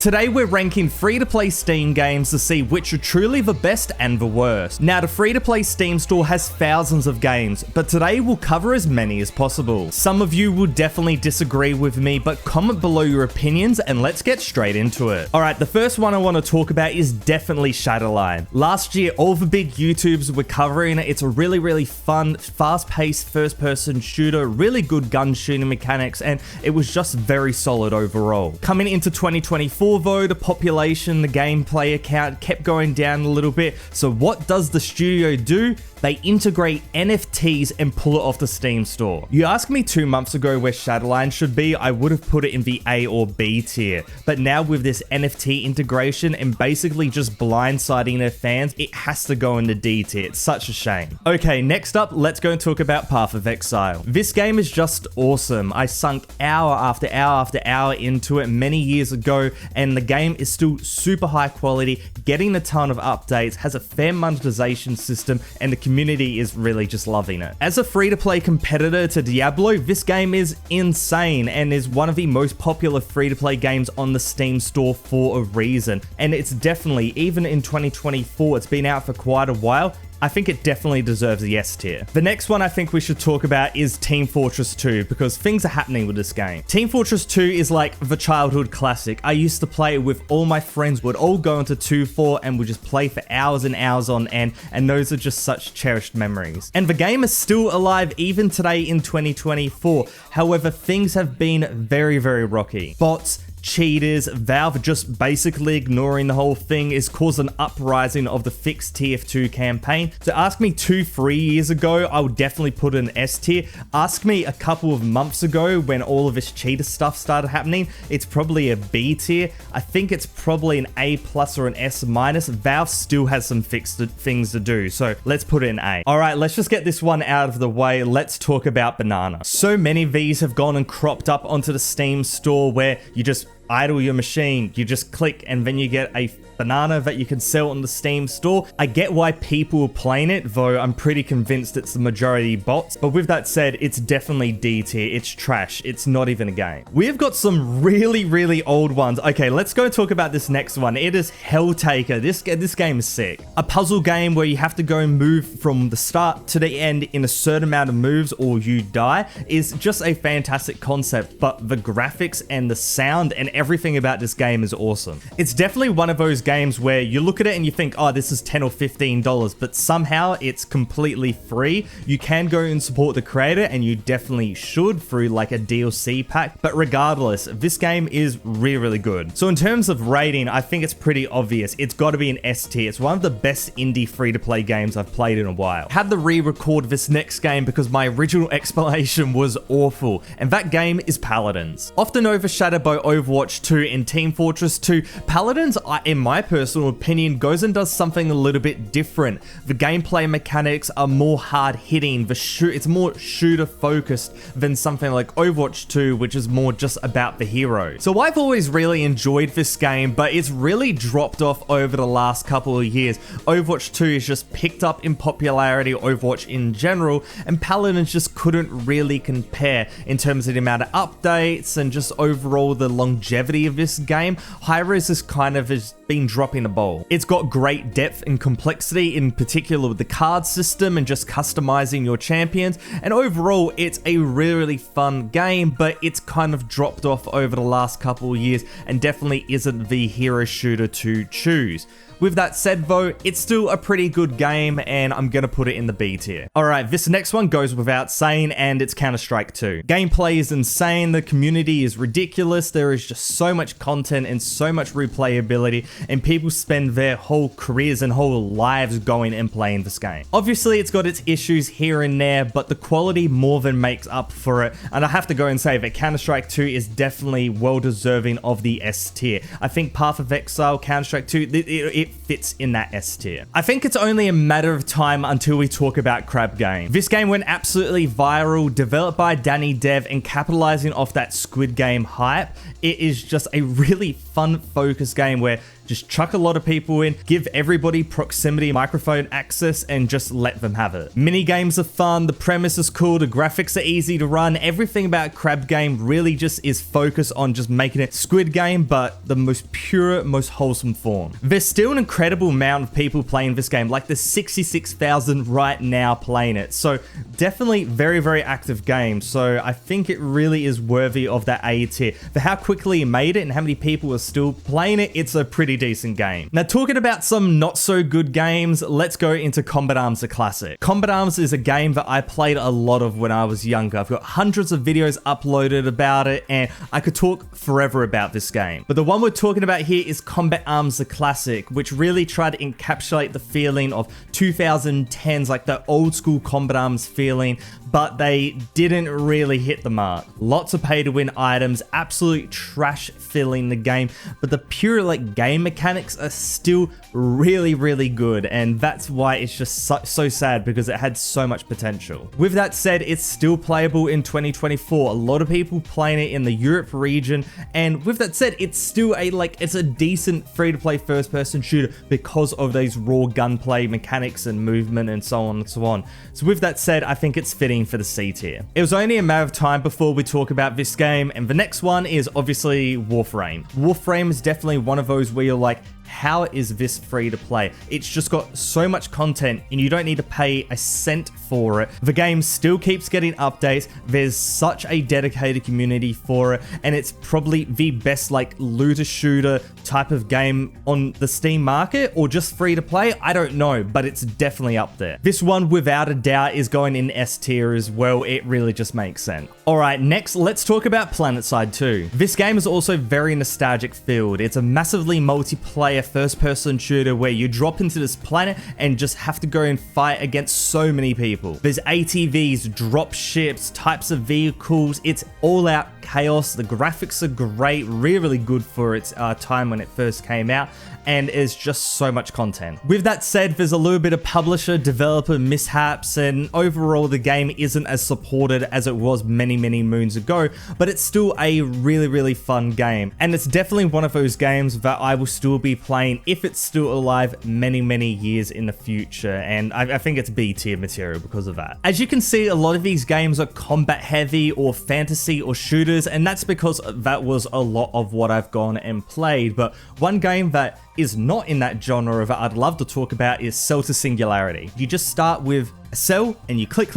Today we're ranking free-to-play Steam games to see which are truly the best and the worst. Now the free-to-play Steam store has thousands of games, but today we'll cover as many as possible. Some of you will definitely disagree with me, but comment below your opinions and let's get straight into it. Alright, the first one I want to talk about is definitely Shatterline. Last year, all the big YouTubers were covering it. It's a really fun, fast-paced first-person shooter, really good gun shooting mechanics, and it was just very solid overall. Coming into 2024 though, the population, the gameplay account kept going down a little bit, so what does the studio do? They integrate NFTs and pull it off the Steam store. You asked me 2 months ago where Shatterline should be, I would have put it in the A or B tier. But now with this NFT integration and basically just blindsiding their fans, it has to go in the D tier. It's such a shame. Okay, next up, let's go and talk about Path of Exile. This game is just awesome. I sunk hour after hour after hour into it many years ago, and the game is still super high quality, getting a ton of updates, has a fair monetization system, and the community is really just loving it. As a free-to-play competitor to Diablo, this game is insane and is one of the most popular free-to-play games on the Steam store for a reason. And it's definitely, even in 2024, it's been out for quite a while, I think it definitely deserves a yes tier. The next one I think we should talk about is Team Fortress 2, because things are happening with this game. Team Fortress 2 is like the childhood classic. I used to play it with all my friends, would all go into 2-4 and would just play for hours and hours on end, and those are just such cherished memories. And the game is still alive even today in 2024. However, things have been very rocky. Bots, cheaters, Valve just basically ignoring the whole thing is caused an uprising of the fixed TF2 campaign. So ask me 2-3 years ago, I would definitely put it in S tier. Ask me a couple of months ago when all of this cheater stuff started happening, it's probably a B tier. I think it's probably an A+ or an S-. Valve still has some fixed things to do, so let's put it in A. Alright, let's just get this one out of the way. Let's talk about Bannana. So many of these have gone and cropped up onto the Steam store where you just idle your machine, you just click and then you get a banana that you can sell on the Steam store. I get why people are playing it, though I'm pretty convinced it's the majority bots. But with that said, it's definitely D tier. It's trash. It's not even a game. We've got some really old ones. Okay, let's go talk about this next one. It is Helltaker. This game is sick. A puzzle game where you have to go and move from the start to the end in a certain amount of moves or you die is just a fantastic concept, but the graphics and the sound and everything about this game is awesome. It's definitely one of those games where you look at it and you think, oh, this is $10 or $15, but somehow it's completely free. You can go and support the creator, and you definitely should through like a DLC pack, but regardless, this game is really good. So in terms of rating, I think it's pretty obvious. It's got to be an S tier. It's one of the best indie free-to-play games I've played in a while. Had to re-record this next game because my original explanation was awful, and that game is Paladins. Often overshadowed by Overwatch 2 and Team Fortress 2, Paladins, in my personal opinion, goes and does something a little bit different. The gameplay mechanics are more hard-hitting. It's more shooter-focused than something like Overwatch 2, which is more just about the hero. So I've always really enjoyed this game, but it's really dropped off over the last couple of years. Overwatch 2 has just picked up in popularity, Overwatch in general, and Paladins just couldn't really compare in terms of the amount of updates and just overall the longevity of this game. Hi-Rez is kind of has been dropping the ball. It's got great depth and complexity, in particular with the card system and just customizing your champions, and overall it's a really fun game, but it's kind of dropped off over the last couple of years and definitely isn't the hero shooter to choose. With that said though, it's still a pretty good game and I'm gonna put it in the B tier. Alright, this next one goes without saying, and it's Counter-Strike 2. Gameplay is insane, the community is ridiculous, there is just so much content and so much replayability, and people spend their whole careers and whole lives going and playing this game. Obviously it's got its issues here and there, but the quality more than makes up for it, and I have to go and say that Counter-Strike 2 is definitely well deserving of the S tier. I think Path of Exile, Counter-Strike 2, it fits in that S tier. I think it's only a matter of time until we talk about Crab Game. This game went absolutely viral, developed by Danny Dev and capitalizing off that Squid Game hype. It is just a really fun, focused game where just chuck a lot of people in, give everybody proximity microphone access, and just let them have it. Mini games are fun, the premise is cool, the graphics are easy to run. Everything about Crab Game really just is focused on just making it Squid Game, but the most pure, most wholesome form. There's still an incredible amount of people playing this game, like there's 66,000 right now playing it. So definitely very, very active game. So I think it really is worthy of that A tier. For how quickly it made it and how many people are still playing it, it's a pretty decent game. Now, talking about some not so good games, let's go into Combat Arms, the classic. Combat Arms is a game that I played a lot of when I was younger. I've got hundreds of videos uploaded about it, and I could talk forever about this game. But the one we're talking about here is Combat Arms, the classic, which really tried to encapsulate the feeling of 2010s, like the old school Combat Arms feeling, but they didn't really hit the mark. Lots of pay to win items, absolute trash filling the game, but the pure like game mechanics are still really, really good, and that's why it's just so sad, because it had so much potential. With that said, it's still playable in 2024. A lot of people playing it in the Europe region, and with that said, it's still it's a decent free-to-play first-person shooter because of these raw gunplay mechanics and movement and so on and so on. So with that said, I think it's fitting for the C tier. It was only a matter of time before we talk about this game, and the next one is obviously Warframe. Warframe is definitely one of those where you're like, how is this free to play? It's just got so much content and you don't need to pay a cent for it. The game still keeps getting updates. There's such a dedicated community for it, and it's probably the best like looter shooter type of game on the Steam market, or just free to play. I don't know, but it's definitely up there. This one without a doubt is going in S tier as well. It really just makes sense. All right, next let's talk about PlanetSide 2. This game is also very nostalgic filled. It's a massively multiplayer first-person shooter where you drop into this planet and just have to go and fight against so many people. There's ATVs, drop ships, types of vehicles. It's all out chaos. The graphics are great, really good for its time when it first came out, and is just so much content. With that said, there's a little bit of publisher developer mishaps, and overall the game isn't as supported as it was many moons ago, but it's still a really fun game, and it's definitely one of those games that I will still be playing if it's still alive many years in the future, and I think it's B tier material because of that. As you can see, a lot of these games are combat heavy or fantasy or shooters, and that's because that was a lot of what I've gone and played. But one game that is not in that genre that I'd love to talk about is Cell to Singularity. You just start with a cell and you click,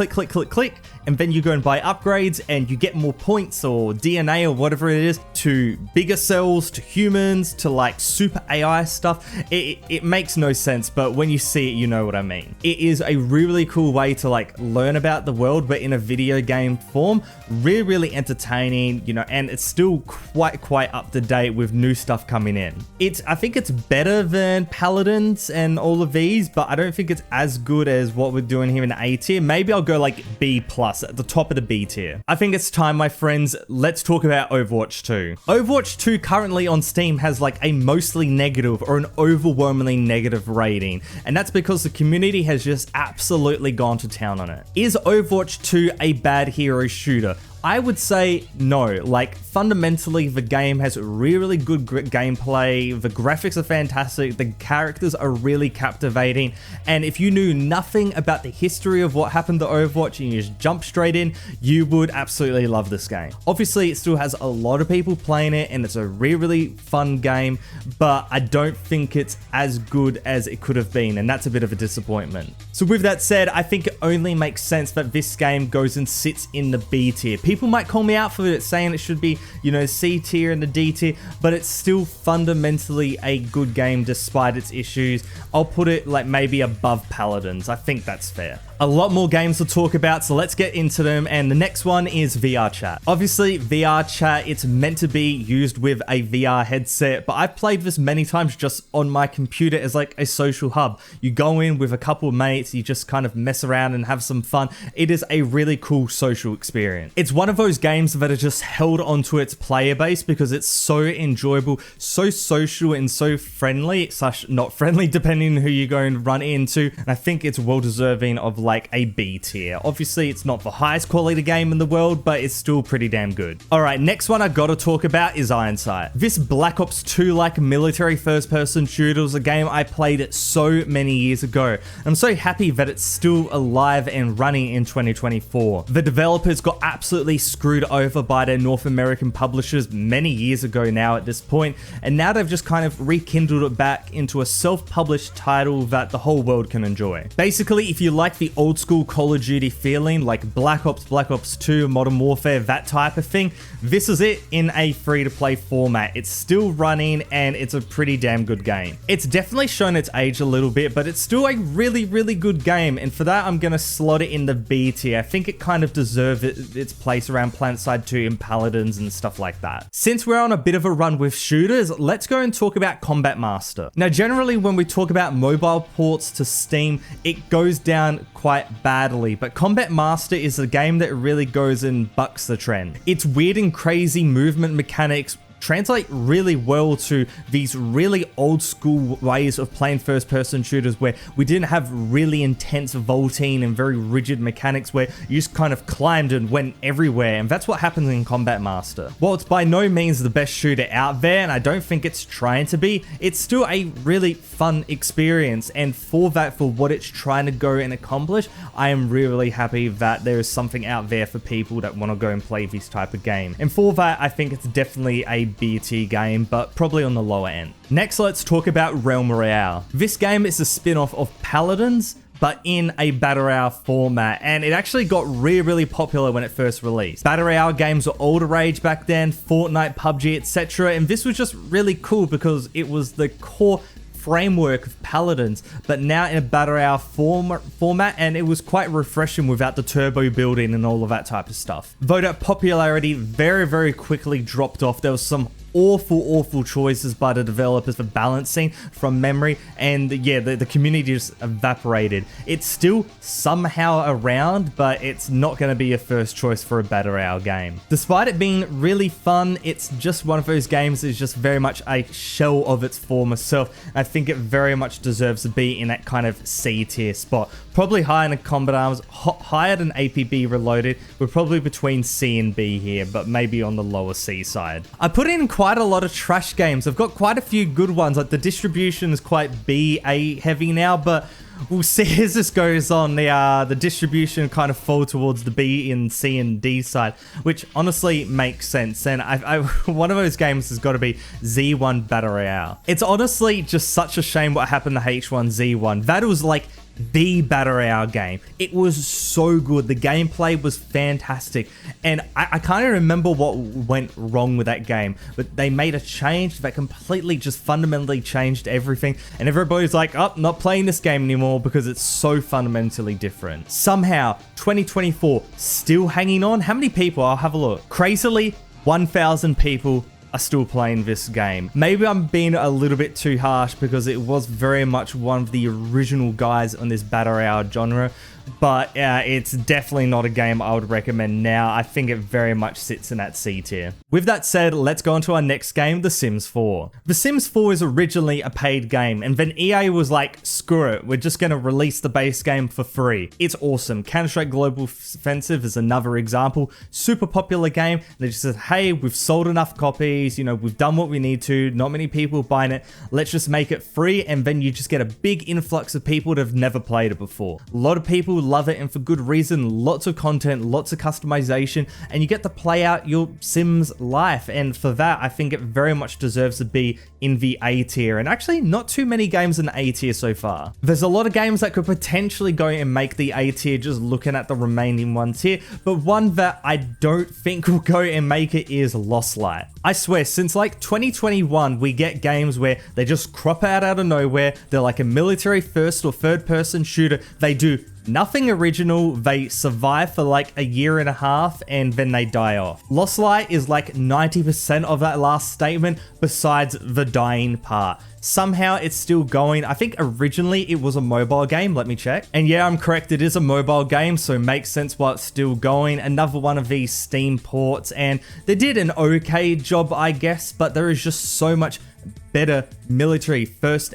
and then you go and buy upgrades and you get more points or DNA or whatever it is, to bigger cells, to humans, to like super AI stuff. It makes no sense, but when you see it, you know what I mean. It is a really cool way to like learn about the world, but in a video game form. Really entertaining, you know, and it's still quite up to date with new stuff coming in. I think it's better than Paladins and all of these, but I don't think it's as good as what we're doing here in A tier. Maybe I'll go like B plus at the top of the B tier. I think it's time, my friends. Let's talk about Overwatch 2. Overwatch 2 currently on Steam has like a mostly negative or an overwhelmingly negative rating, and that's because the community has just absolutely gone to town on it. Is Overwatch 2 a bad hero shooter? I would say no. Like, fundamentally, the game has really good gameplay, the graphics are fantastic, the characters are really captivating, and if you knew nothing about the history of what happened to Overwatch and you just jump straight in, you would absolutely love this game. Obviously, it still has a lot of people playing it, and it's a really fun game, but I don't think it's as good as it could have been, and that's a bit of a disappointment. So with that said, I think it only makes sense that this game goes and sits in the B tier. People might call me out for it, saying it should be, you know, C tier and the D tier, but it's still fundamentally a good game despite its issues. I'll put it like maybe above Paladins. I think that's fair. A lot more games to talk about, so let's get into them, and the next one is VRChat. Obviously, VRChat, it's meant to be used with a VR headset, but I've played this many times just on my computer as like a social hub. You go in with a couple of mates, you just kind of mess around and have some fun. It is a really cool social experience. It's one of those games that has just held onto its player base because it's so enjoyable, so social, and so friendly, / not friendly, depending on who you go and run into, and I think it's well deserving of like a B tier. Obviously, it's not the highest quality game in the world, but it's still pretty damn good. Alright, next one I gotta talk about is Ironsight. This Black Ops 2-like military first-person shooter was a game I played so many years ago. I'm so happy that it's still alive and running in 2024. The developers got absolutely screwed over by their North American publishers many years ago now at this point, and now they've just kind of rekindled it back into a self-published title that the whole world can enjoy. Basically, if you like the old school Call of Duty feeling, like Black Ops 2, Modern Warfare, that type of thing, this is it in a free-to-play format. It's still running and it's a pretty damn good game. It's definitely shown its age a little bit, but it's still a really, really good game, and for that I'm gonna slot it in the B tier. I think it kind of deserves its place around PlanetSide 2 and Paladins and stuff like that. Since we're on a bit of a run with shooters, let's go and talk about Combat Master. Now, generally when we talk about mobile ports to Steam, it goes down quite badly, but Combat Master is a game that really goes and bucks the trend. It's weird and crazy movement mechanics translate really well to these really old school ways of playing first person shooters where we didn't have really intense vaulting and very rigid mechanics where you just kind of climbed and went everywhere, and that's what happens in Combat Master. While it's by no means the best shooter out there, and I don't think it's trying to be, it's still a really fun experience, and for what it's trying to go and accomplish, I am really happy that there is something out there for people that want to go and play this type of game. And for that, I think it's definitely a B tier game, but probably on the lower end. Next, let's talk about Realm Royale. This game is a spin-off of Paladins, but in a Battle Royale format, and it actually got really popular when it first released. Battle Royale games were all the rage back then, Fortnite, PUBG, etc., and this was just really cool because it was the core framework of Paladins, but now in a Battle Royale format, and it was quite refreshing without the turbo building and all of that type of stuff. Though that popularity very quickly dropped off. There was some awful choices by the developers for balancing from memory, and yeah, the community just evaporated. It's still somehow around, but it's not going to be a first choice for a Battle Royale game. Despite it being really fun, it's just one of those games that's just very much a shell of its former self. I think it very much deserves to be in that kind of C tier spot. Probably higher than Combat Arms, higher than APB Reloaded. We're probably between C and B here, but maybe on the lower C side. I put in quite a lot of trash games. I've got quite a few good ones. Like the distribution is quite B-A heavy now, but we'll see as this goes on. The distribution kind of fall towards the B and C and D side, which honestly makes sense. And one of those games has got to be Z1 Battle Royale. It's honestly just such a shame what happened to H1Z1. That was like the Battle Royale game. It was so good. The gameplay was fantastic, and I can't even remember what went wrong with that game, but they made a change that completely just fundamentally changed everything, and everybody's like, oh, not playing this game anymore because it's so fundamentally different. Somehow 2024 still hanging on. How many people? I'll have a look. Crazily 1,000 people are still playing this game. Maybe I'm being a little bit too harsh because it was very much one of the original guys on this Battle Royale genre, but it's definitely not a game I would recommend now. I think it very much sits in that C tier. With that said, let's go on to our next game, The Sims 4. The Sims 4 is originally a paid game, and then EA was like, screw it, we're just going to release the base game for free. It's awesome. Counter-Strike Global Offensive is another example. Super popular game. They just said, hey, we've sold enough copies, you know, we've done what we need to, not many people buying it, let's just make it free, and then you just get a big influx of people that have never played it before. A lot of people love it, and for good reason. Lots of content, lots of customization, and you get to play out your Sims life, and for that I think it very much deserves to be in the A tier, and actually not too many games in A tier so far. There's a lot of games that could potentially go and make the A tier just looking at the remaining ones here, but one that I don't think will go and make it is Lost Light. I swear, since like 2021 we get games where they just crop out of nowhere. They're like a military first or third person shooter. They do nothing original, they survive for like a year and a half, and then they die off. Lost Light is like 90% of that last statement, besides the dying part. Somehow it's still going. I think originally it was a mobile game. Let me check. And yeah, I'm correct. It is a mobile game, so it makes sense why it's still going. Another one of these Steam ports, and they did an okay job, I guess, but there is just so much better military first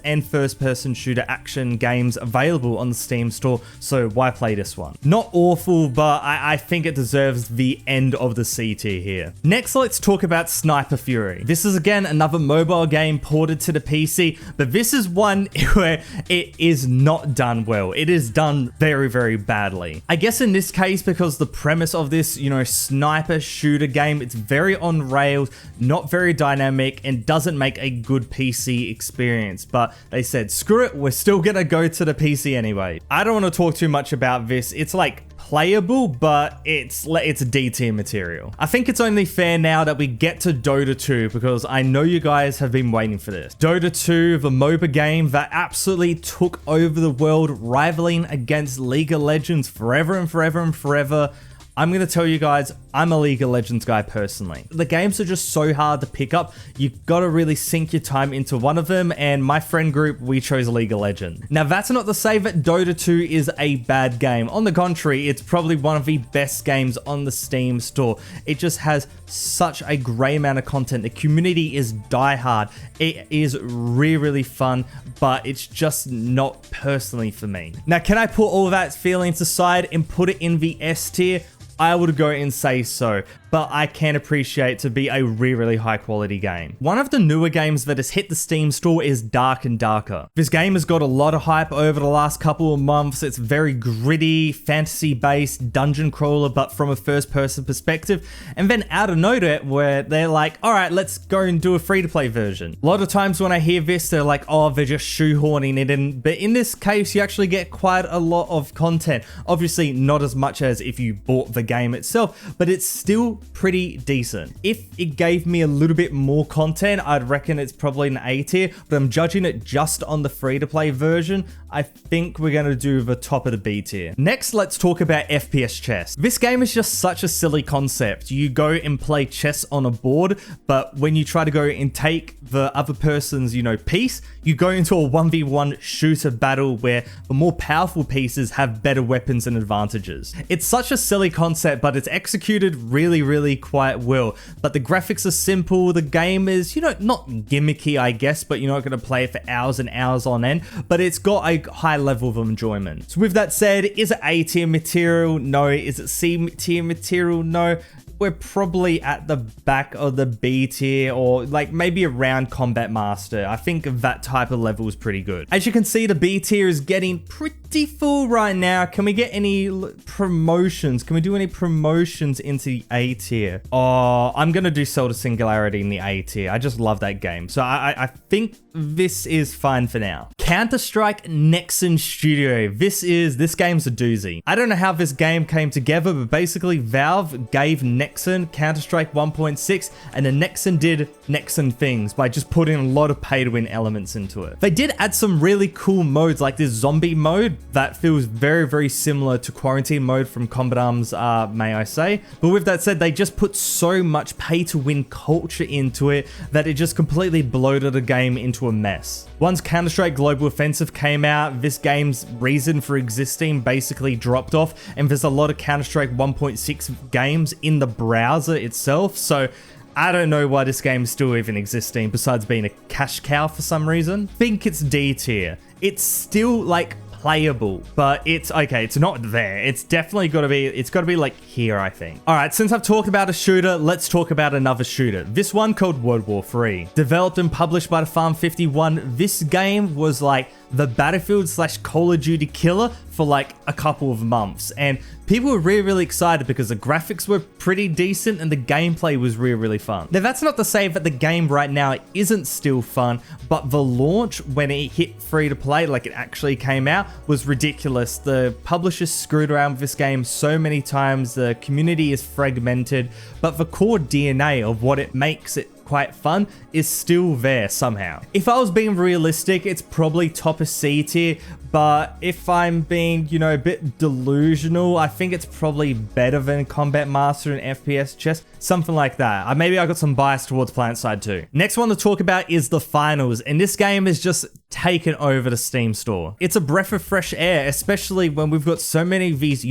person shooter action games available on the Steam store, so why play this one? Not awful, but I think it deserves the end of the C tier here. Next, let's talk about Sniper Fury. This is again another mobile game ported to the PC, but this is one where it is not done well. It is done very, very badly. I guess in this case, because the premise of this, sniper shooter game, it's very on rails, not very dynamic, and doesn't make a good PC experience, but they said, screw it, we're still gonna go to the PC anyway. I don't want to talk too much about this. It's like playable, but it's D tier material. I think it's only fair now that we get to Dota 2 because I know you guys have been waiting for this. Dota 2, the MOBA game that absolutely took over the world, rivaling against League of Legends forever and forever and forever. I'm going to tell you guys, I'm a League of Legends guy personally. The games are just so hard to pick up. You've got to really sink your time into one of them, and my friend group, we chose League of Legends. Now, that's not to say that Dota 2 is a bad game. On the contrary, it's probably one of the best games on the Steam store. It just has such a great amount of content. The community is diehard. It is really, really fun, but it's just not personally for me. Now, can I put all of that feelings aside and put it in the S tier? I would go and say so, but I can appreciate to be a really, really high quality game. One of the newer games that has hit the Steam store is Dark and Darker. This game has got a lot of hype over the last couple of months. It's very gritty, fantasy-based, dungeon crawler, but from a first-person perspective. And then out of nowhere, where they're like, all right, let's go and do a free-to-play version. A lot of times when I hear this, they're like, oh, they're just shoehorning it in. But in this case, you actually get quite a lot of content. Obviously, not as much as if you bought the game itself, but it's still pretty decent. If it gave me a little bit more content, I'd reckon it's probably an A tier, but I'm judging it just on the free-to-play version. I think we're going to do the top of the B tier. Next, let's talk about FPS Chess. This game is just such a silly concept. You go and play chess on a board, but when you try to go and take the other person's, piece, you go into a 1v1 shooter battle where the more powerful pieces have better weapons and advantages. It's such a silly concept, but it's executed really, really quite well. But the graphics are simple. The game is, not gimmicky, I guess, but you're not going to play it for hours and hours on end, but it's got a high level of enjoyment. So with that said, is it A tier material? No. Is it C tier material? No. We're probably at the back of the B tier, or like maybe around Combat Master. I think that type of level is pretty good. As you can see, the B tier is getting pretty full right now. Can we get any promotions? Can we do any promotions into the A tier? Oh, I'm going to do Zelda Singularity in the A tier. I just love that game. So I think this is fine for now. Counter-Strike Nexon Studio. This game's a doozy. I don't know how this game came together, but basically Valve gave Nexon Counter-Strike 1.6, and then Nexon did Nexon things by just putting a lot of pay-to-win elements into it. They did add some really cool modes, like this zombie mode that feels very, very similar to quarantine mode from Combat Arms, may I say. But with that said, they just put so much pay-to-win culture into it that it just completely bloated the game into a mess. Once Counter-Strike Global Offensive came out, this game's reason for existing basically dropped off, and there's a lot of Counter-Strike 1.6 games in the browser itself, so I don't know why this game is still even existing besides being a cash cow for some reason. Think it's D tier. It's still like playable, but it's okay, it's not there. It's definitely got to be like here, I think. All right, since I've talked about a shooter, let's talk about another shooter. This one called World War 3. Developed and published by the Farm 51, this game was like the Battlefield / Call of Duty killer for like a couple of months, and people were really, really excited because the graphics were pretty decent and the gameplay was really, really fun. Now, that's not to say that the game right now isn't still fun, but the launch when it hit free to play, like it actually came out, was ridiculous. The publishers screwed around with this game so many times. The community is fragmented, but the core DNA of what it makes it quite fun is still there somehow. If I was being realistic, it's probably top of C tier, but if I'm being, a bit delusional, I think it's probably better than Combat Master and FPS Chess, something like that. Maybe I got some bias towards PlanetSide too. Next one to talk about is the finals, and this game is just taken over the Steam store. It's a breath of fresh air, especially when we've got so many of these,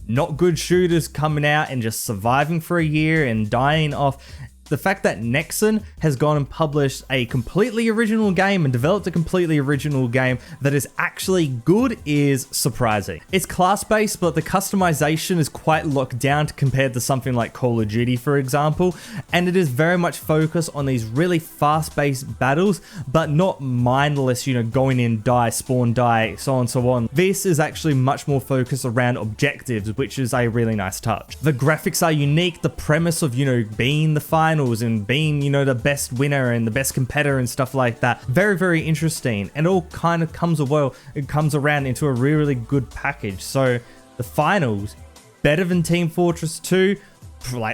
not good shooters coming out and just surviving for a year and dying off. the fact that Nexon has gone and published a completely original game and developed a completely original game that is actually good is surprising. It's class-based, but the customization is quite locked down compared to something like Call of Duty, for example, and it is very much focused on these really fast-paced battles, but not mindless, going in, die, spawn, die, so on and so on. This is actually much more focused around objectives, which is a really nice touch. The graphics are unique, the premise of, being the finals and being, the best winner and the best competitor and stuff like that. Very, very interesting. And it all kind of comes around into a really, really good package. So the finals, better than Team Fortress 2,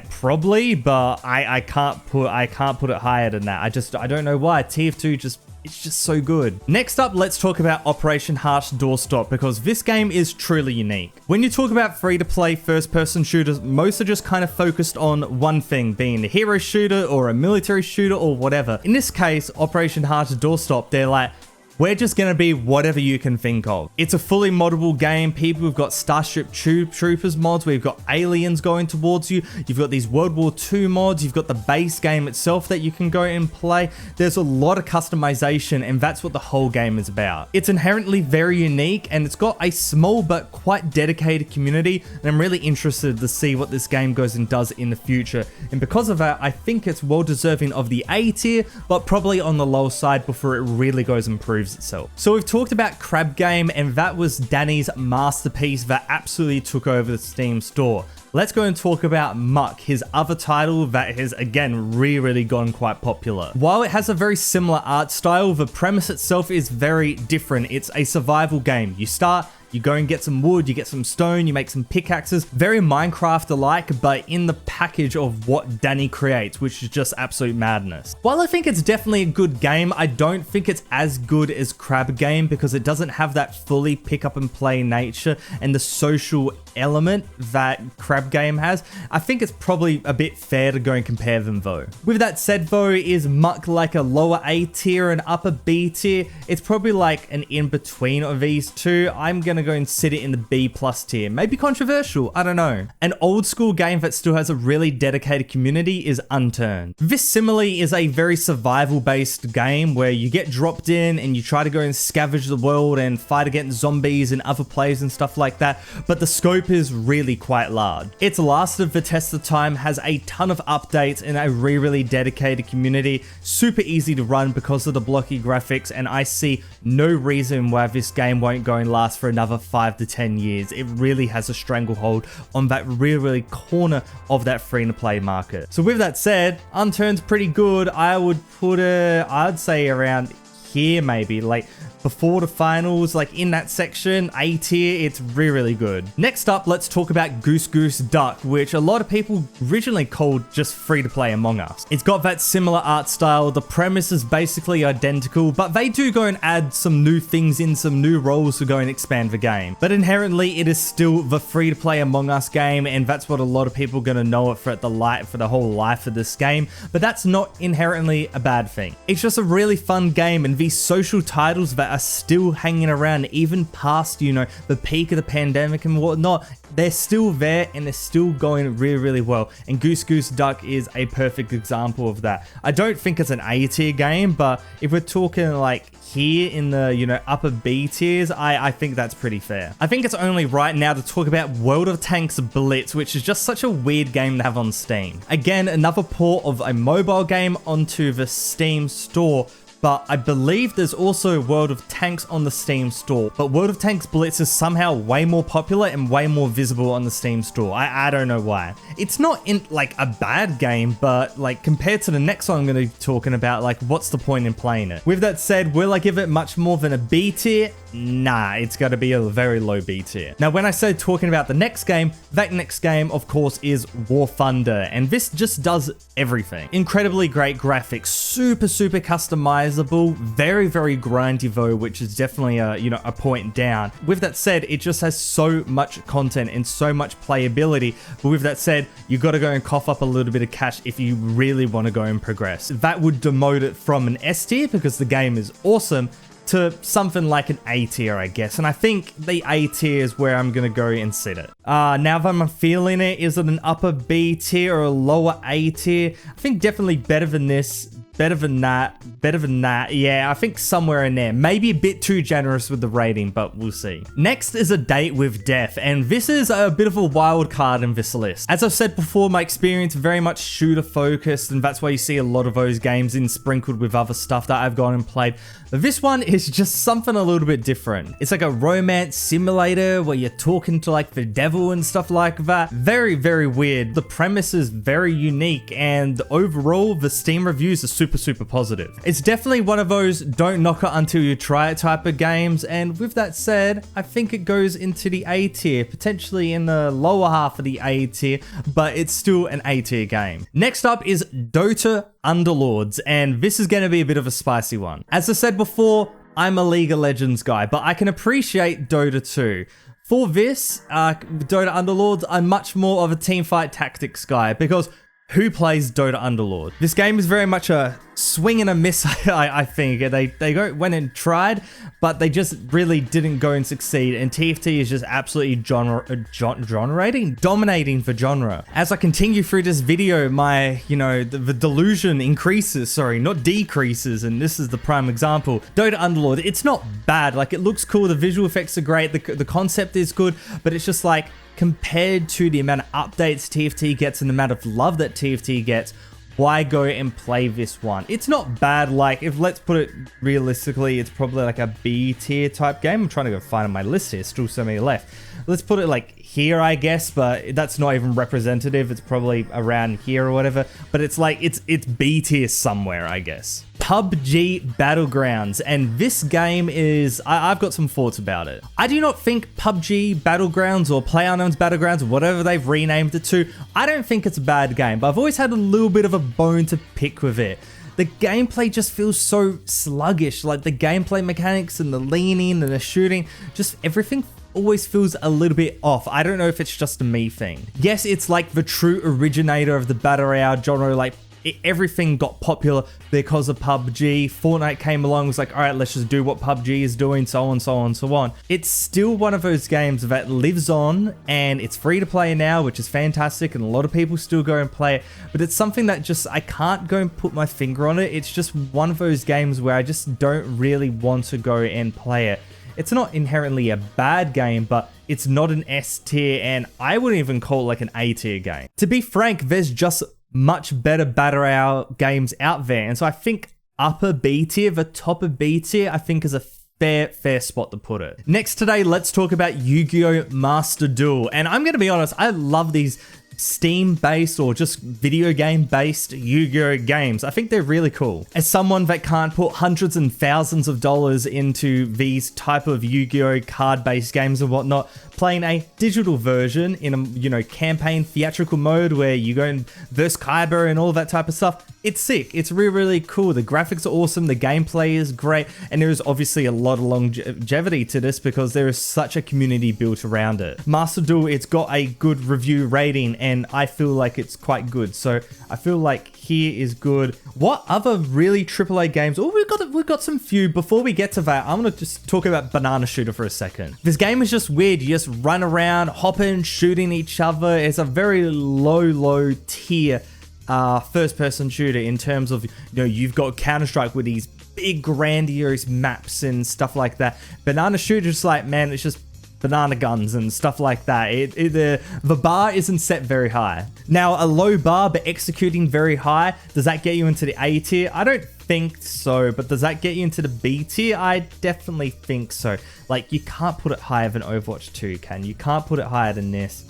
probably, but I can't put it higher than that. I don't know why. TF2 it's just so good. Next up, let's talk about Operation Harsh Doorstop, because this game is truly unique. When you talk about free-to-play first-person shooters, most are just kind of focused on one thing, being a hero shooter or a military shooter or whatever. In this case, Operation Harsh Doorstop, they're like, we're just going to be whatever you can think of. It's a fully moddable game. People have got Starship Troopers mods where you've got aliens going towards you. You've got these World War II mods. You've got the base game itself that you can go and play. There's a lot of customization, and that's what the whole game is about. It's inherently very unique, and it's got a small but quite dedicated community, and I'm really interested to see what this game goes and does in the future. And because of that, I think it's well deserving of the A tier, but probably on the low side before it really goes and proves itself. So we've talked about Crab Game, and that was Danny's masterpiece that absolutely took over the Steam store. Let's go and talk about Muck, his other title that has again really gone quite popular. While it has a very similar art style, the premise itself is very different. It's a survival game. You start, you go and get some wood, you get some stone, you make some pickaxes. Very Minecraft-alike, but in the package of what Danny creates, which is just absolute madness. While I think it's definitely a good game, I don't think it's as good as Crab Game because it doesn't have that fully pick up and play nature and the social element that Crab Game has. I think it's probably a bit fair to go and compare them though. With that said though, is Muck like a lower A tier and upper B tier? It's probably like an in-between of these two. I'm gonna go and sit it in the B plus tier. Maybe controversial, I don't know. An old school game that still has a really dedicated community is Unturned. This similarly is a very survival based game where you get dropped in and you try to go and scavenge the world and fight against zombies and other players and stuff like that, but the scope is really quite large. It's lasted the test of time, has a ton of updates and a really dedicated community, super easy to run because of the blocky graphics, and I see no reason why this game won't go and last for another 5 to 10 years. It really has a stranglehold on that really corner of that free-to-play market. So with that said, Unturned's pretty good. I would put it, I'd say around here maybe, like before the finals, like in that section, A tier, it's really good. Next up, let's talk about Goose Duck, which a lot of people originally called just free-to-play Among Us. It's got that similar art style, the premise is basically identical, but they do go and add some new things in, some new roles to go and expand the game. But inherently, it is still the free-to-play Among Us game, and that's what a lot of people are gonna know it for the whole life of this game, but that's not inherently a bad thing. It's just a really fun game, and these social titles that are still hanging around even past, the peak of the pandemic and whatnot, they're still there and they're still going really well, and Goose Duck is a perfect example of that. I don't think it's an A tier game, but if we're talking like here in the upper B tiers, I think that's pretty fair. I think it's only right now to talk about World of Tanks Blitz, which is just such a weird game to have on Steam. Again, another port of a mobile game onto the Steam store, but I believe there's also World of Tanks on the Steam store. But World of Tanks Blitz is somehow way more popular and way more visible on the Steam store. I don't know why. It's not in like a bad game, but like compared to the next one I'm going to be talking about, like what's the point in playing it? With that said, will I give it much more than a B tier? Nah, it's got to be a very low B tier. Now, when I say talking about the next game, that next game, of course, is War Thunder, and this just does everything. Incredibly great graphics, super customizable, very grindy though, which is definitely a point down. With that said, it just has so much content and so much playability, but with that said, you got to go and cough up a little bit of cash if you really want to go and progress. That would demote it from an S tier because the game is awesome to something like an A tier, I guess. And I think the A tier is where I'm going to go and sit it. Now that I'm feeling it, is it an upper B tier or a lower A tier? I think definitely better than this. Better than that. Yeah, I think somewhere in there. Maybe a bit too generous with the rating, but we'll see. Next is A Date with Death, and this is a bit of a wild card in this list. As I've said before, my experience very much shooter focused, and that's why you see a lot of those games in sprinkled with other stuff that I've gone and played. But this one is just something a little bit different. It's like a romance simulator where you're talking to like the devil and stuff like that. Very, very weird. The premise is very unique, and overall the Steam reviews are super positive. It's definitely one of those don't knock it until you try it type of games, and with that said, I think it goes into the A tier, potentially in the lower half of the A tier, but it's still an A tier game. Next up is Dota Underlords, and this is going to be a bit of a spicy one. As I said before, I'm a League of Legends guy, but I can appreciate Dota 2. For this, Dota Underlords, I'm much more of a teamfight tactics guy, because who plays Dota Underlord? This game is very much a swing and a miss, I think. They went and tried, but they just really didn't go and succeed. And TFT is just absolutely dominating for genre. As I continue through this video, my, the delusion increases, sorry, not decreases. And this is the prime example. Dota Underlord, it's not bad. Like, it looks cool. The visual effects are great. The concept is good, but it's just like, compared to the amount of updates TFT gets and the amount of love that TFT gets, why go and play this one? It's not bad. Like, if let's put it realistically, it's probably like a B tier type game. I'm trying to go find on my list here, still so many left. Let's put it like here, I guess, but that's not even representative. It's probably around here or whatever, but it's like, it's B tier somewhere, I guess. PUBG Battlegrounds, and this game is, I've got some thoughts about it. I do not think PUBG Battlegrounds or PlayerUnknown's Battlegrounds, whatever they've renamed it to, I don't think it's a bad game, but I've always had a little bit of a bone to pick with it. The gameplay just feels so sluggish, like the gameplay mechanics and the leaning and the shooting, just everything always feels a little bit off. I don't know if it's just a me thing. Yes, it's like the true originator of the Battle Royale genre, like everything got popular because of PUBG. Fortnite came along, was like, all right, let's just do what PUBG is doing, so on, so on, so on. It's still one of those games that lives on, and it's free to play now, which is fantastic, and a lot of people still go and play it, but it's something that just, I can't go and put my finger on it. It's just one of those games where I just don't really want to go and play it. It's not inherently a bad game, but it's not an S tier, and I wouldn't even call it like an A tier game. To be frank, there's just much better Battle Royale games out there, and so I think upper B tier, the top of B tier, I think is a fair spot to put it. Next today, let's talk about Yu-Gi-Oh! Master Duel, and I'm going to be honest, I love these Steam-based or just video game-based Yu-Gi-Oh! Games. I think they're really cool. As someone that can't put hundreds and thousands of dollars into these type of Yu-Gi-Oh! Card-based games and whatnot, playing a digital version in a, campaign theatrical mode where you go and verse Kaiba and all that type of stuff, it's sick. It's really cool. The graphics are awesome. The gameplay is great. And there is obviously a lot of longevity to this because there is such a community built around it. Master Duel, it's got a good review rating and I feel like it's quite good. So I feel like here is good. What other really AAA games? Oh, we've got some few. Before we get to that, I'm going to just talk about Banana Shooter for a second. This game is just weird. You just run around, hopping, shooting each other. It's a very low tier first-person shooter in terms of, you've got Counter-Strike with these big grandiose maps and stuff like that. Banana Shooter is like, man, it's just banana guns and stuff like that. The bar isn't set very high. Now, a low bar but executing very high, does that get you into the A tier? I don't think so, but does that get you into the B tier? I definitely think so. Like, you can't put it higher than Overwatch 2, can you? You can't put it higher than this.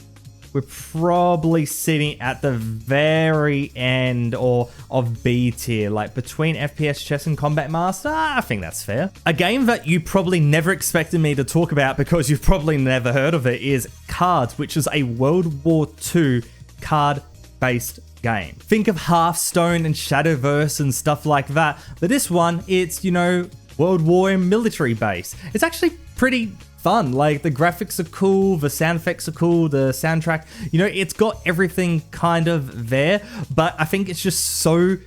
We're probably sitting at the very end of B tier, like between FPS Chess and Combat Master. I think that's fair. A game that you probably never expected me to talk about because you've probably never heard of it is KARDS, which is a World War II card-based game. Think of Hearthstone and Shadowverse and stuff like that, but this one, it's, World War and military base. It's actually pretty fun. Like, the graphics are cool, the sound effects are cool, the soundtrack, it's got everything kind of there, but I think it's just so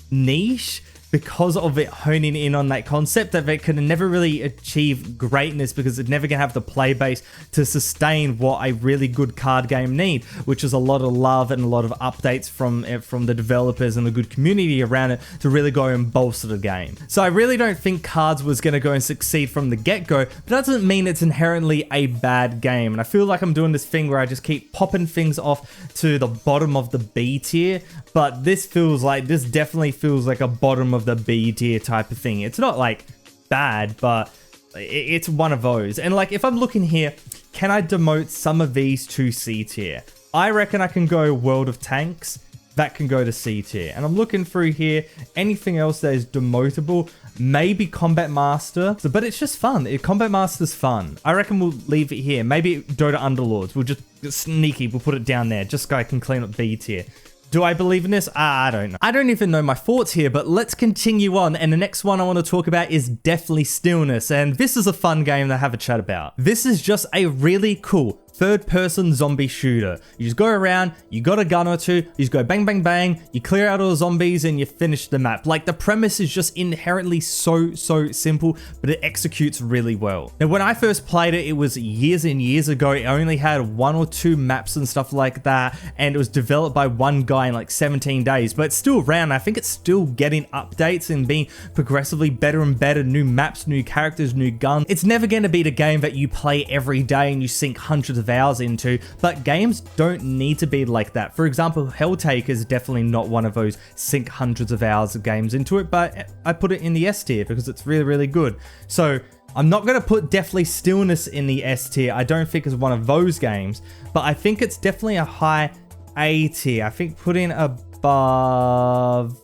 niche because of it honing in on that concept that it can never really achieve greatness because it's never gonna have the play base to sustain what a really good card game need, which is a lot of love and a lot of updates from the developers and the good community around it to really go and bolster the game. So I really don't think KARDS was gonna go and succeed from the get-go, but that doesn't mean it's inherently a bad game. And I feel like I'm doing this thing where I just keep popping things off to the bottom of the B tier, but this definitely feels like a bottom of the B tier type of thing. It's not like bad, but it's one of those. And like, if I'm looking here, can I demote some of these to C tier? I reckon I can go World of Tanks. That can go to C tier. And I'm looking through here, anything else that is demotable, maybe Combat Master, but it's just fun. Combat Master's fun. I reckon we'll leave it here. Maybe Dota Underlords. We'll just sneaky, we'll put it down there just so I can clean up B tier. Do I believe in this? I don't know. I don't even know my thoughts here, but let's continue on. And the next one I want to talk about is definitely Stillness. And this is a fun game to have a chat about. This is just a really cool third-person zombie shooter. You just go around, you got a gun or two, you just go bang, bang, bang, you clear out all the zombies and you finish the map. Like, the premise is just inherently so simple, but it executes really well. Now, when I first played it, it was years and years ago. It only had 1 or 2 maps and stuff like that, and it was developed by one guy in like 17 days, but it's still around. I think it's still getting updates and being progressively better and better, new maps, new characters, new guns. It's never going to be the game that you play every day and you sink hundreds of hours into, but games don't need to be like that. For example, Helltaker is definitely not one of those sink hundreds of hours of games into it, but I put it in the S tier because it's really good. So I'm not going to put definitely Stillness in the S tier. I don't think it's one of those games, but I think it's definitely a high A tier. I think putting above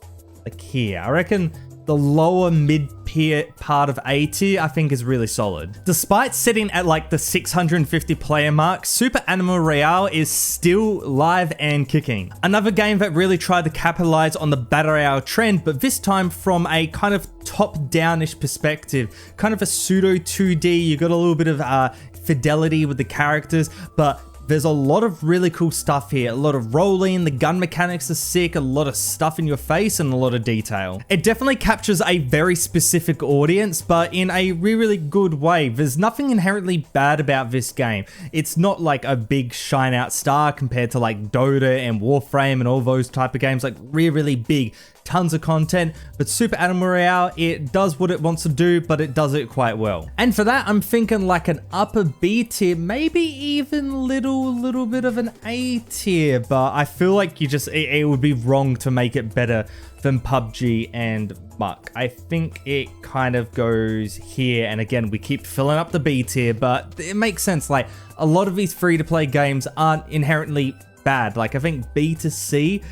like here. I reckon the lower mid-tier part of A tier, I think, is really solid. Despite sitting at like the 650 player mark, Super Battle Royale is still live and kicking. Another game that really tried to capitalize on the Battle Royale trend, but this time from a kind of top-down-ish perspective, kind of a pseudo 2D. You got a little bit of fidelity with the characters, but there's a lot of really cool stuff here. A lot of rolling, the gun mechanics are sick, a lot of stuff in your face, and a lot of detail. It definitely captures a very specific audience, but in a really good way. There's nothing inherently bad about this game. It's not like a big shine out star compared to like Dota and Warframe and all those type of games, like really big. Tons of content, but Super Battle Royale, it does what it wants to do, but it does it quite well. And for that, I'm thinking like an upper B tier, maybe even little bit of an A tier, but I feel like it would be wrong to make it better than PUBG and Muck. I think it kind of goes here, and again, we keep filling up the B tier, but it makes sense. Like, a lot of these free-to-play games aren't inherently bad. Like, I think B to C,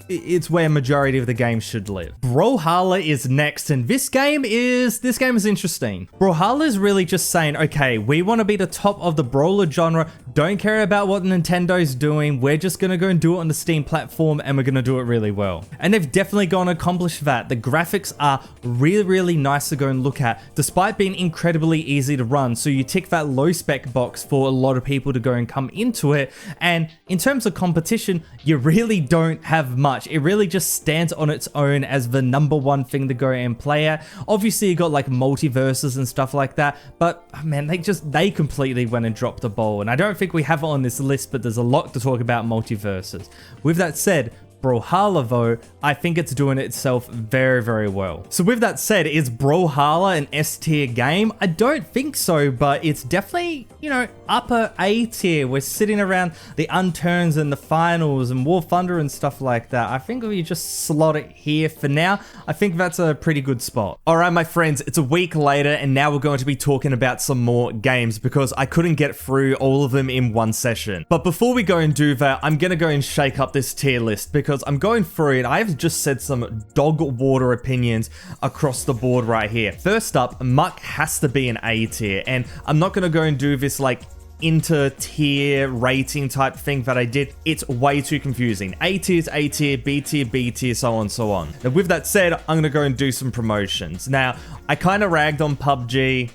it's where majority of the game should live. Brawlhalla is next, and this game is interesting. Brawlhalla is really just saying, okay, we want to be the top of the brawler genre, don't care about what Nintendo's doing, we're just gonna go and do it on the Steam platform, and we're gonna do it really well. And they've definitely gone and accomplished that. The graphics are really nice to go and look at, despite being incredibly easy to run, so you tick that low spec box for a lot of people to go and come into it. And in terms of competition, you really don't have much. It really just stands on its own as the #1 thing to go and play at. Obviously, you got like multiverses and stuff like that, but man, they completely went and dropped the ball. And I don't think we have it on this list, but there's a lot to talk about multiverses. With that said, Brawlhalla, though, I think it's doing itself very well. So with that said, is Brawlhalla an S tier game? I don't think so, but it's definitely, you know, upper A tier. We're sitting around the Unturns and the finals and War Thunder and stuff like that. I think we just slot it here for now. I think that's a pretty good spot. All right, my friends, it's a week later, and now we're going to be talking about some more games because I couldn't get through all of them in one session. But before we go and do that, I'm going to go and shake up this tier list because I'm going through it. I've just said some dog water opinions across the board right here. First up, Muck has to be an A tier, and I'm not going to go and do this like inter-tier rating type thing that I did. It's way too confusing. A tier is A tier, B tier, B tier, so on and so on. And with that said, I'm going to go and do some promotions. Now, I kind of ragged on PUBG.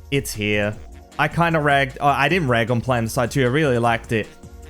It's here. I kind of ragged... Oh, I didn't rag on PlanetSide too. I really liked it.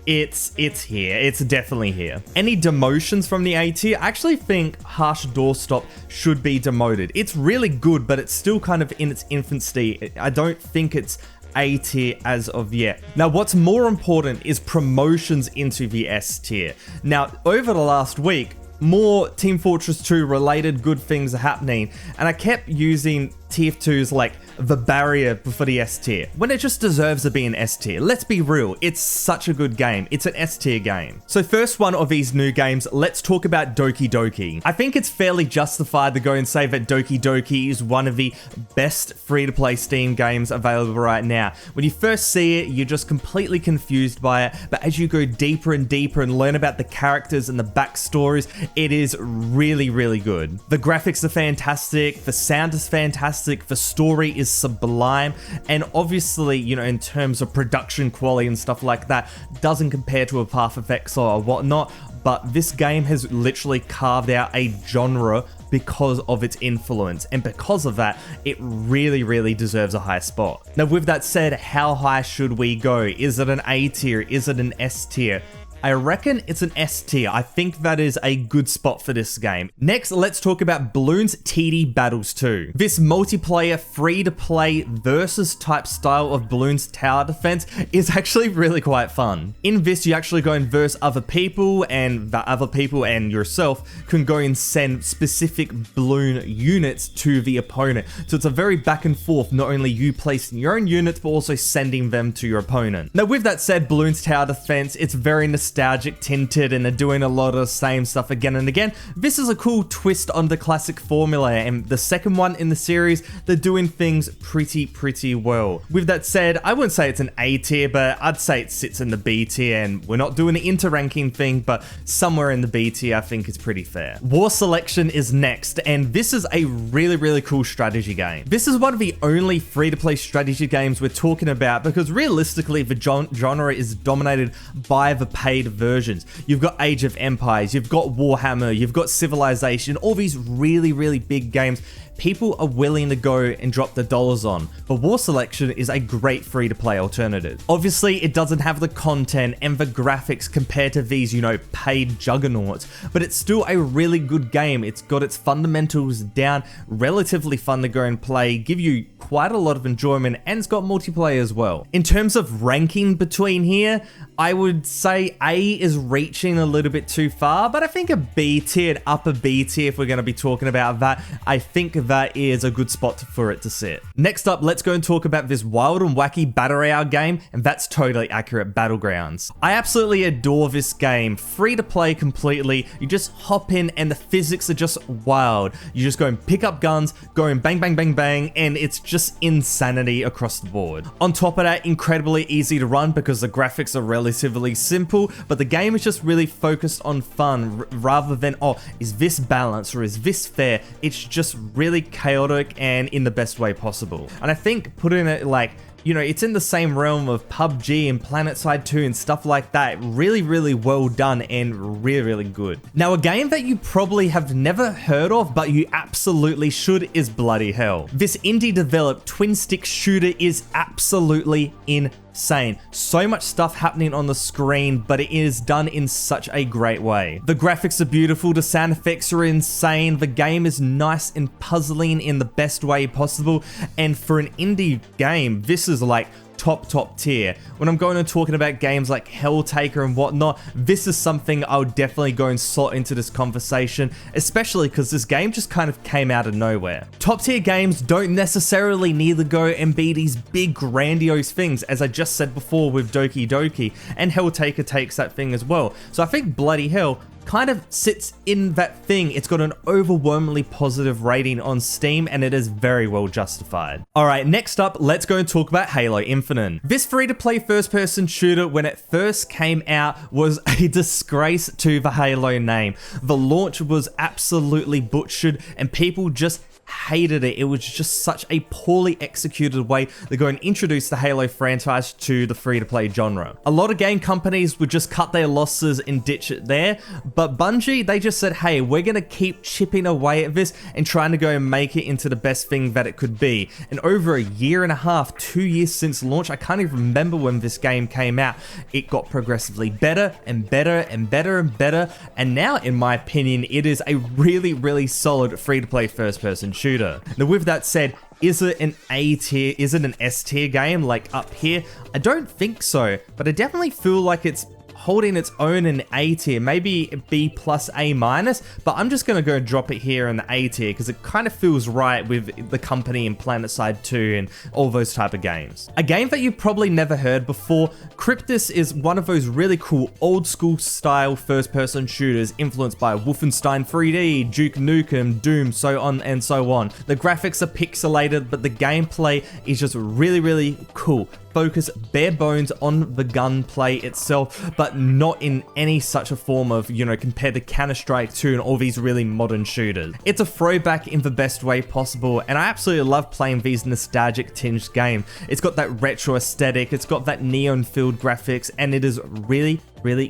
It's here. It's definitely here. Any demotions from the A tier? I actually think Harsh Doorstop should be demoted. It's really good, but it's still kind of in its infancy. I don't think it's A tier as of yet. Now, what's more important is promotions into the S tier. Now, over the last week, more Team Fortress 2 related good things are happening, and I kept using TF2's like the barrier for the S tier when it just deserves to be an S tier. Let's be real, it's such a good game. It's an S tier game. So first one of these new games, let's talk about Doki Doki. I think it's fairly justified to go and say that Doki Doki is one of the best free-to-play Steam games available right now. When you first see it, you're just completely confused by it, but as you go deeper and deeper and learn about the characters and the backstories, it is really, really good. The graphics are fantastic, the sound is fantastic, the story is sublime, and obviously, you know, in terms of production quality and stuff like that, doesn't compare to a Path of Exile or whatnot, but this game has literally carved out a genre because of its influence, and because of that, it really, really deserves a high spot. Now, with that said, how high should we go? Is it an A tier? Is it an S tier? I reckon it's an S tier. I think that is a good spot for this game. Next, let's talk about Bloons TD Battles 2. This multiplayer, free-to-play versus type style of Bloons tower defense is actually really quite fun. In this, you actually go and verse other people, and the other people and yourself can go and send specific Bloon units to the opponent. So it's a very back and forth, not only you placing your own units, but also sending them to your opponent. Now, with that said, Bloons tower defense, it's very nostalgic, tinted, and are doing a lot of the same stuff again and again. This is a cool twist on the classic formula, and the second one in the series, they're doing things pretty well. With that said, I wouldn't say it's an A tier, but I'd say it sits in the B tier, and we're not doing an inter-ranking thing, but somewhere in the B tier I think is pretty fair. War Selection is next, and this is a really cool strategy game. This is one of the only free-to-play strategy games we're talking about, because realistically the genre is dominated by the paid versions. You've got Age of Empires, you've got Warhammer, you've got Civilization, all these really big games people are willing to go and drop the dollars on. But War Selection is a great free-to-play alternative. Obviously, it doesn't have the content and the graphics compared to these, you know, paid juggernauts, but it's still a really good game. It's got its fundamentals down, relatively fun to go and play, give you quite a lot of enjoyment, and it's got multiplayer as well. In terms of ranking between here, I would say A is reaching a little bit too far, but I think a B tier, an upper B tier, if we're going to be talking about that, I think that is a good spot for it to sit. Next up, let's go and talk about this wild and wacky Battle Royale game, and that's totally accurate, Battlegrounds. I absolutely adore this game. Free to play completely. You just hop in and the physics are just wild. You just go and pick up guns, go and bang, and it's just insanity across the board. On top of that, incredibly easy to run because the graphics are relatively simple, but the game is just really focused on fun rather than, oh, is this balanced or is this fair? It's just really chaotic and in the best way possible. And I think putting it like, you know, it's in the same realm of PUBG and PlanetSide 2 and stuff like that. Really well done and really good. Now, a game that you probably have never heard of, but you absolutely should, is Bloody Hell. This indie developed twin stick shooter is absolutely insane. So much stuff happening on the screen, but it is done in such a great way. The graphics are beautiful, the sound effects are insane, the game is nice and puzzling in the best way possible, and for an indie game, this is like top tier. When I'm going and talking about games like Helltaker and whatnot, this is something I would definitely go and slot into this conversation, especially because this game just kind of came out of nowhere. Top tier games don't necessarily need to go and be these big grandiose things, as I just said before with Doki Doki, and Helltaker takes that thing as well. So I think Bloody Hell kind of sits in that thing. It's got an overwhelmingly positive rating on Steam, and it is very well justified. Alright, next up, let's go and talk about Halo Infinite. This free-to-play first-person shooter, when it first came out, was a disgrace to the Halo name. The launch was absolutely butchered, and people just hated it. It was just such a poorly executed way to go and introduce the Halo franchise to the free-to-play genre. A lot of game companies would just cut their losses and ditch it there, but Bungie, they just said, hey, we're gonna keep chipping away at this and trying to go and make it into the best thing that it could be. And over a year and a half, 2 years since launch, I can't even remember when this game came out, it got progressively better and better and better and better, and now, in my opinion, it is a really, really solid free-to-play first-person shooter. Now, with that said, is it an A tier? Is it an S tier game like up here? I don't think so, but I definitely feel like it's holding its own in A tier, maybe B plus A minus, but I'm just gonna go and drop it here in the A tier because it kind of feels right with the company in PlanetSide 2 and all those type of games. A game that you've probably never heard before, Cryptis is one of those really cool old school style first person shooters influenced by Wolfenstein 3D, Duke Nukem, Doom, so on and so on. The graphics are pixelated, but the gameplay is just really, really cool. Focus bare bones on the gunplay itself, but not in any such a form of, compared to Counter-Strike 2 and all these really modern shooters. It's a throwback in the best way possible, and I absolutely love playing these nostalgic tinged games. It's got that retro aesthetic, it's got that neon-filled graphics, and it is really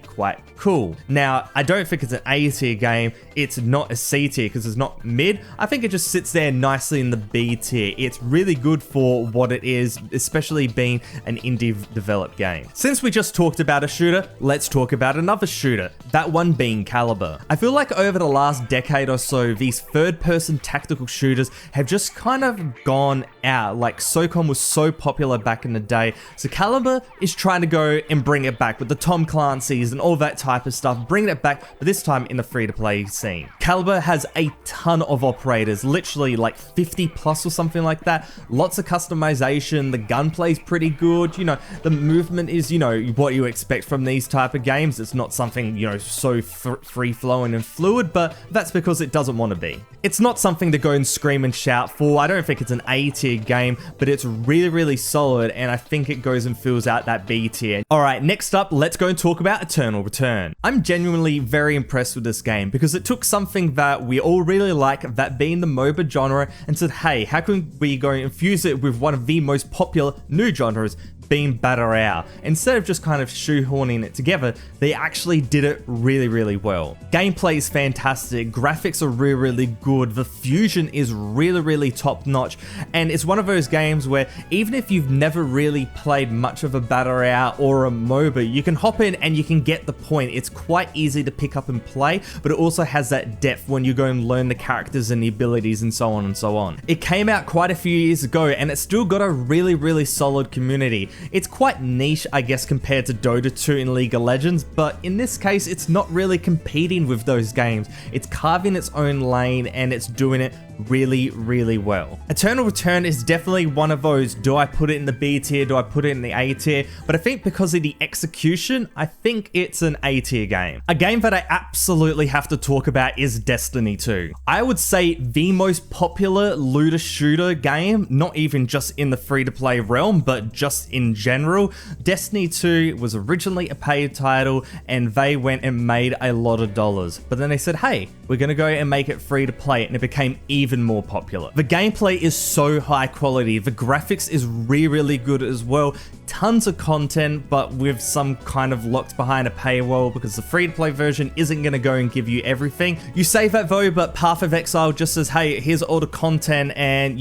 quite cool. Now, I don't think it's an A tier game, it's not a C tier because it's not mid. I think it just sits there nicely in the B tier. It's really good for what it is, especially being an indie developed game. Since we just talked about a shooter, let's talk about another shooter, that one being Caliber. I feel like over the last decade or so, these third person tactical shooters have just kind of gone out. Like SOCOM was so popular back in the day, so Caliber is trying to go and bring it back with the Tom Clancy's and all that type of stuff, bringing it back, but this time in the free-to-play scene. Caliber has a ton of operators, literally like 50 plus or something like that. Lots of customization, the gunplay's pretty good, the movement is, what you expect from these type of games. It's not something, so free-flowing and fluid, but that's because it doesn't want to be. It's not something to go and scream and shout for. I don't think it's an A tier game, but it's really, really solid, and I think it goes and fills out that B tier. All right, next up, let's go and talk about Eternal Return. I'm genuinely very impressed with this game because it took something that we all really like, that being the MOBA genre, and said, hey, how can we go and infuse it with one of the most popular new genres, being Battle Royale. Instead of just kind of shoehorning it together, they actually did it really, really well. Gameplay is fantastic, graphics are really, really good, the fusion is really, really top notch, and it's one of those games where even if you've never really played much of a Battle Royale or a MOBA, you can hop in and you can get the point. It's quite easy to pick up and play, but it also has that depth when you go and learn the characters and the abilities and so on and so on. It came out quite a few years ago and it's still got a really, really solid community. It's quite niche, I guess, compared to Dota 2 and League of Legends, but in this case, it's not really competing with those games. It's carving its own lane and it's doing it really, really well. Eternal Return is definitely one of those, do I put it in the B tier, do I put it in the A tier? But I think because of the execution, I think it's an A tier game. A game that I absolutely have to talk about is Destiny 2. I would say the most popular looter shooter game, not even just in the free-to-play realm, but just in general. Destiny 2 was originally a paid title and they went and made a lot of dollars. But then they said, hey, we're gonna go and make it free to play, and it became even more popular. The gameplay is so high quality, the graphics is really, really good as well. Tons of content, but with some kind of locked behind a paywall because the free-to-play version isn't going to go and give you everything. You save that though, but Path of Exile just says, hey, here's all the content and,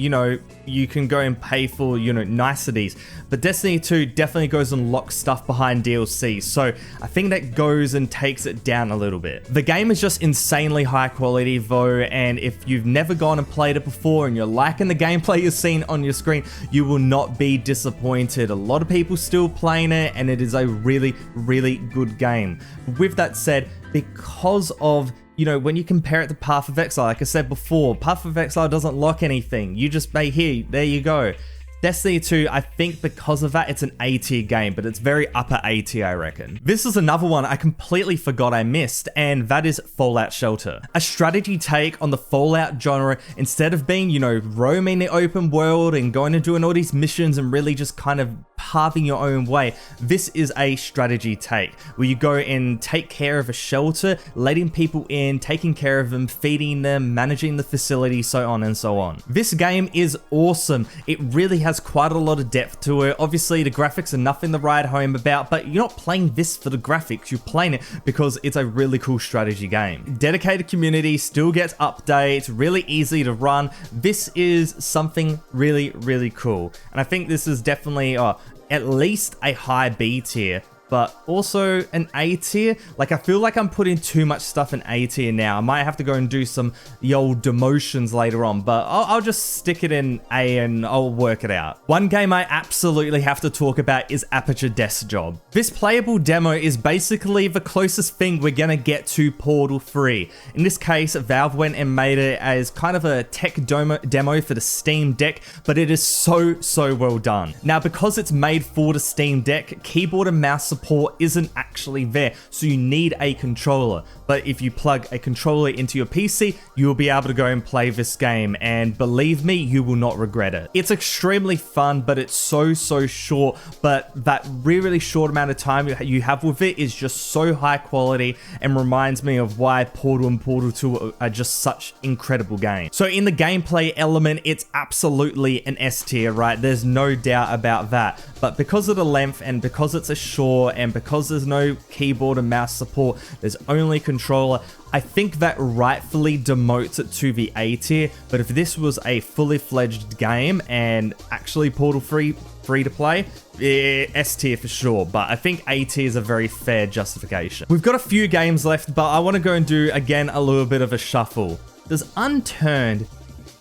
you can go and pay for, niceties. But Destiny 2 definitely goes and locks stuff behind DLC, so I think that goes and takes it down a little bit. The game is just insanely high quality though, and if you've never gone and played it before and you're liking the gameplay you're seeing on your screen, you will not be disappointed. A lot of people still playing it, and it is a really, really good game. With that said, because of when you compare it to Path of Exile, like I said before, Path of Exile doesn't lock anything. You just pay here, there you go. Destiny 2, I think because of that, it's an A tier game, but it's very upper A tier, I reckon. This is another one I completely forgot I missed, and that is Fallout Shelter. A strategy take on the Fallout genre, instead of being, roaming the open world and going and doing all these missions and really just kind of carving your own way, this is a strategy take where you go and take care of a shelter, letting people in, taking care of them, feeding them, managing the facility, so on and so on. This game is awesome. It really has quite a lot of depth to it. Obviously, the graphics are nothing to write home about, but you're not playing this for the graphics. You're playing it because it's a really cool strategy game. Dedicated community, still gets updates, really easy to run. This is something really, really cool. And I think this is definitely at least a high B tier, but also an A tier. Like, I feel like I'm putting too much stuff in A tier now. I might have to go and do the old demotions later on, but I'll just stick it in A and I'll work it out. One game I absolutely have to talk about is Aperture Desk Job. This playable demo is basically the closest thing we're gonna get to Portal 3. In this case, Valve went and made it as kind of a tech demo for the Steam Deck, but it is so well done. Now, because it's made for the Steam Deck, keyboard and mouse support isn't actually there, so you need a controller. But if you plug a controller into your PC, you will be able to go and play this game, and believe me, you will not regret it. It's extremely fun, but it's so short, but that really short amount of time you have with it is just so high quality and reminds me of why Portal and Portal 2 are just such incredible games. So in the gameplay element, it's absolutely an S tier, right? There's no doubt about that. But because of the length and because it's a short and because there's no keyboard and mouse support, there's only controller, I think that rightfully demotes it to the A tier. But if this was a fully fledged game and actually Portal free to play, S tier for sure, but I think A tier is a very fair justification. We've got a few games left, but I want to go and do again a little bit of a shuffle. Does Unturned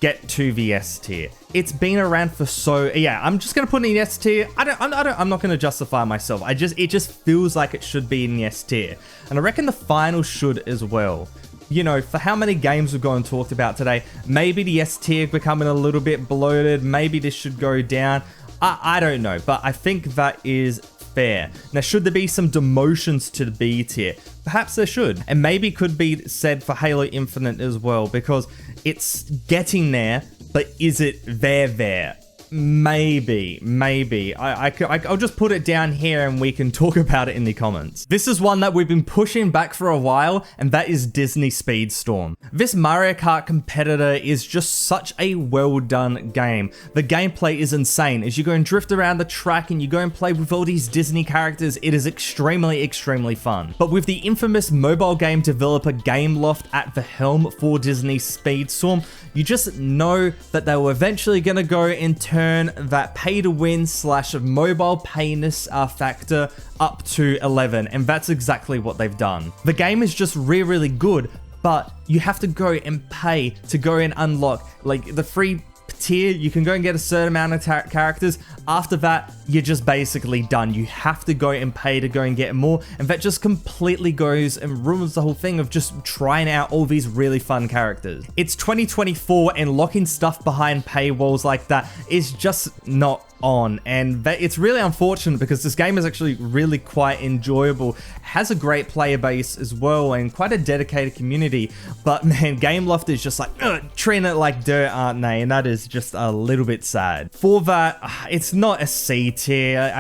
get to the S tier? It's been around for yeah, I'm just gonna put it in the S tier. I'm not gonna justify myself. It just feels like it should be in the S tier, and I reckon the final should as well. You know, for how many games we've gone and talked about today, maybe the S tier becoming a little bit bloated. Maybe this should go down. I don't know, but I think that is fair. Now, should there be some demotions to the B tier? Perhaps there should, and maybe could be said for Halo Infinite as well, because it's getting there, but is it there? Maybe. I'll just put it down here and we can talk about it in the comments. This is one that we've been pushing back for a while, and that is Disney Speedstorm. This Mario Kart competitor is just such a well done game. The gameplay is insane. As you go and drift around the track and you go and play with all these Disney characters, it is extremely fun. But with the infamous mobile game developer Gameloft at the helm for Disney Speedstorm, you just know that they were eventually gonna go and turn that pay to win / mobile payness factor up to 11, and that's exactly what they've done. The game is just really good, but you have to go and pay to go and unlock like the free tier. You can go and get a certain amount of characters. After that, you're just basically done. You have to go and pay to go and get more, and that just completely goes and ruins the whole thing of just trying out all these really fun characters. It's 2024, and locking stuff behind paywalls like that is just not on, and it's really unfortunate because this game is actually really quite enjoyable, has a great player base as well, and quite a dedicated community. But man, Gameloft is just like treating it like dirt, aren't they? And that is just a little bit sad. For that, it's not a C tier.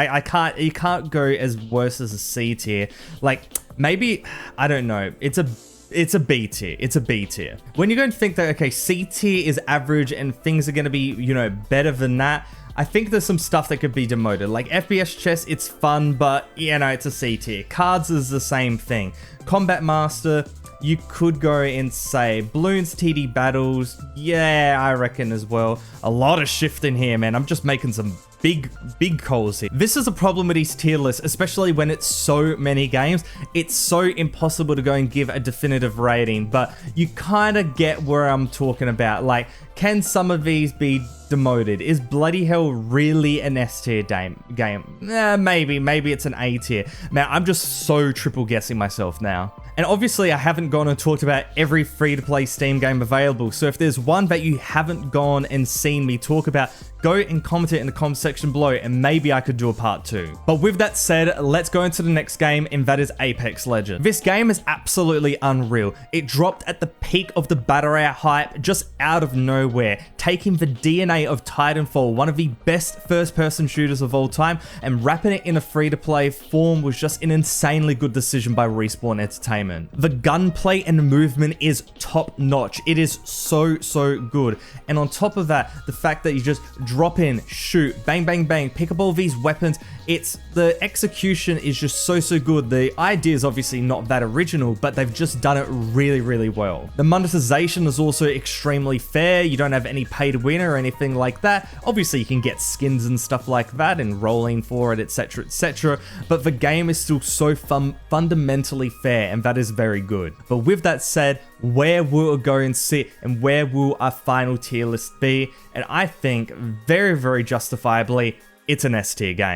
You can't go as worse as a C tier. Like, maybe, I don't know. It's a B tier. It's a B tier. When you're going to think that, okay, C tier is average and things are going to be, you know, better than that, I think there's some stuff that could be demoted. Like FPS Chess, it's fun, but, you know, it's a C tier. KARDS is the same thing. Combat Master, you could go and say Bloons TD Battles, yeah, I reckon as well. A lot of shift in here, man. I'm just making some big calls here. This is a problem with these tier lists, especially when it's so many games. It's so impossible to go and give a definitive rating, but you kind of get where I'm talking about. Like, can some of these be demoted? Is Bloody Hell really an S tier game? Maybe it's an A tier. Man, I'm just so triple guessing myself now. And obviously I haven't gone and talked about every free-to-play Steam game available, so if there's one that you haven't gone and seen me talk about, go and comment it in the comment section below and maybe I could do a part 2. But with that said, let's go into the next game, and that is Apex Legends. This game is absolutely unreal. It dropped at the peak of the Battle Royale hype just out of nowhere, taking the DNA of Titanfall, one of the best first-person shooters of all time, and wrapping it in a free-to-play form was just an insanely good decision by Respawn Entertainment. The gunplay and movement is top-notch. It is so good. And on top of that, the fact that you just drop in, shoot, bang, bang, bang, pick up all these weapons. The execution is just so good. The idea is obviously not that original, but they've just done it really well. The monetization is also extremely fair. You don't have any pay to win or anything like that. Obviously, you can get skins and stuff like that and rolling for it, etc. But the game is still so fundamentally fair, and that is very good. But with that said, where will it go and sit, and where will our final tier list be? And I think very justifiably, it's an S tier game.